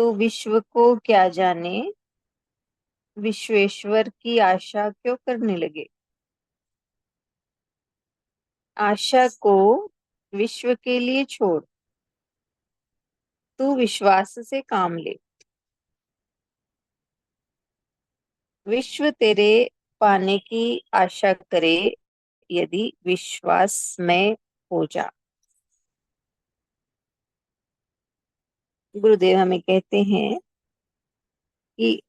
तो विश्व को क्या जाने, विश्वेश्वर की आशा क्यों करने लगे। आशा को विश्व के लिए छोड़, तू विश्वास से काम ले। विश्व तेरे पाने की आशा करे, यदि विश्वास में हो जा। गुरुदेव हमें कहते हैं कि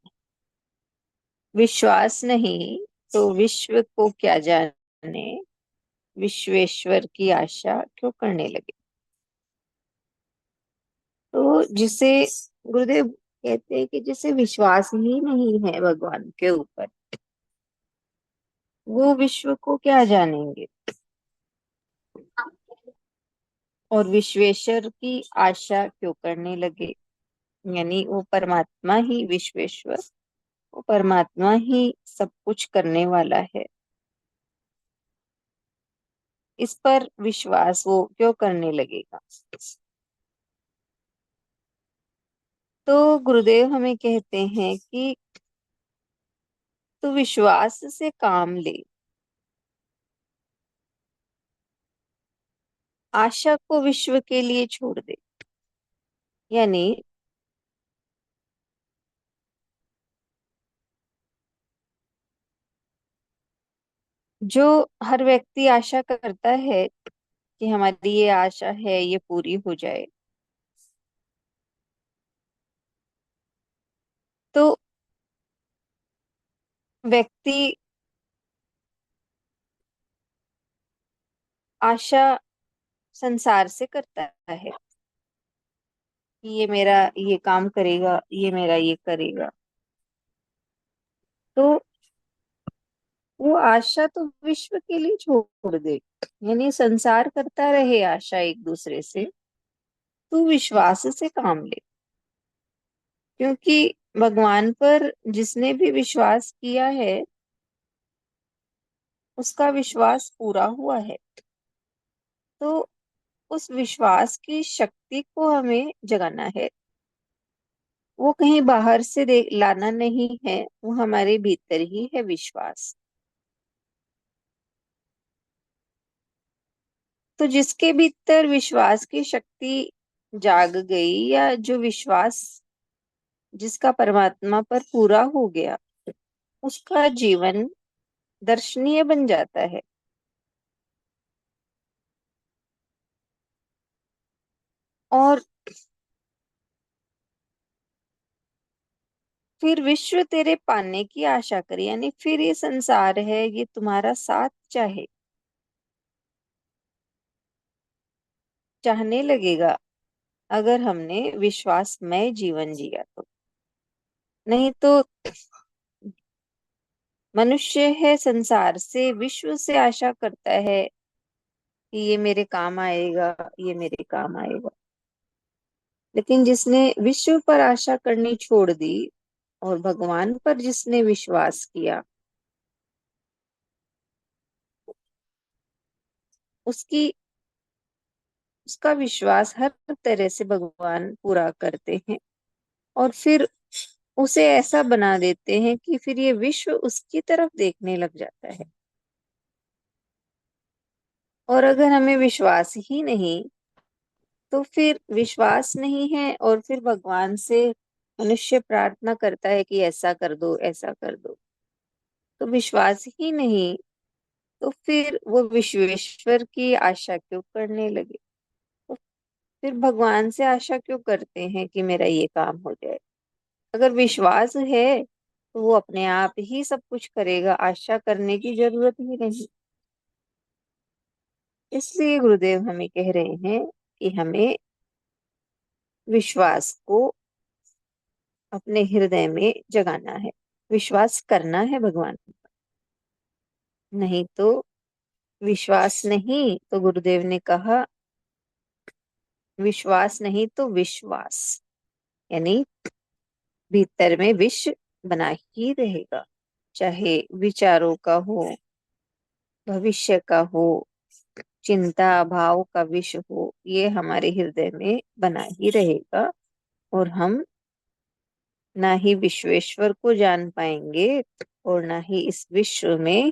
विश्वास नहीं तो विश्व को क्या जाने, विश्वेश्वर की आशा क्यों करने लगे। तो जिसे गुरुदेव कहते हैं कि जिसे विश्वास ही नहीं है भगवान के ऊपर, वो विश्व को क्या जानेंगे। और विश्वेश्वर की आशा क्यों करने लगे, यानी वो परमात्मा ही विश्वेश्वर, वो परमात्मा ही सब कुछ करने वाला है, इस पर विश्वास वो क्यों करने लगेगा। तो गुरुदेव हमें कहते हैं कि तू विश्वास से काम ले, आशा को विश्व के लिए छोड़ दे। यानी जो हर व्यक्ति आशा करता है कि हमारी ये आशा है ये पूरी हो जाए, तो व्यक्ति आशा संसार से करता है कि ये मेरा ये काम करेगा, ये मेरा ये करेगा। तो वो आशा तो विश्व के लिए छोड़ दे, यानी संसार करता रहे आशा एक दूसरे से, तू विश्वास से काम ले। क्योंकि भगवान पर जिसने भी विश्वास किया है उसका विश्वास पूरा हुआ है। तो उस विश्वास की शक्ति को हमें जगाना है, वो कहीं बाहर से लाना नहीं है, वो हमारे भीतर ही है विश्वास। तो जिसके भीतर विश्वास की शक्ति जाग गई, या जो विश्वास जिसका परमात्मा पर पूरा हो गया, उसका जीवन दर्शनीय बन जाता है। और फिर विश्व तेरे पाने की आशा करे, यानी फिर ये संसार है ये तुम्हारा साथ चाहने लगेगा, अगर हमने विश्वासमय जीवन जिया तो। नहीं तो मनुष्य है संसार से, विश्व से आशा करता है कि ये मेरे काम आएगा, ये मेरे काम आएगा। लेकिन जिसने विश्व पर आशा करनी छोड़ दी और भगवान पर जिसने विश्वास किया, उसकी उसका विश्वास हर तरह से भगवान पूरा करते हैं। और फिर उसे ऐसा बना देते हैं कि फिर ये विश्व उसकी तरफ देखने लग जाता है। और अगर हमें विश्वास ही नहीं, तो फिर विश्वास नहीं है और फिर भगवान से मनुष्य प्रार्थना करता है कि ऐसा कर दो, ऐसा कर दो। तो विश्वास ही नहीं, तो फिर वो विश्वेश्वर की आशा क्यों करने लगे। तो फिर भगवान से आशा क्यों करते हैं कि मेरा ये काम हो जाए। अगर विश्वास है तो वो अपने आप ही सब कुछ करेगा, आशा करने की जरूरत ही नहीं। इसलिए गुरुदेव हमें कह रहे हैं कि हमें विश्वास को अपने हृदय में जगाना है, विश्वास करना है भगवान। नहीं तो विश्वास नहीं तो गुरुदेव ने कहा, विश्वास नहीं तो विश्वास, यानी भीतर में विष बना ही रहेगा। चाहे विचारों का हो, भविष्य का हो, चिंता भाव का विष हो, ये हमारे हृदय में बना ही रहेगा। और हम ना ही विश्वेश्वर को जान पाएंगे और ना ही इस विश्व में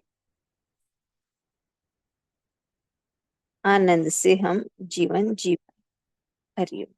आनंद से हम जीवन जी पाएंगे। हरिओम।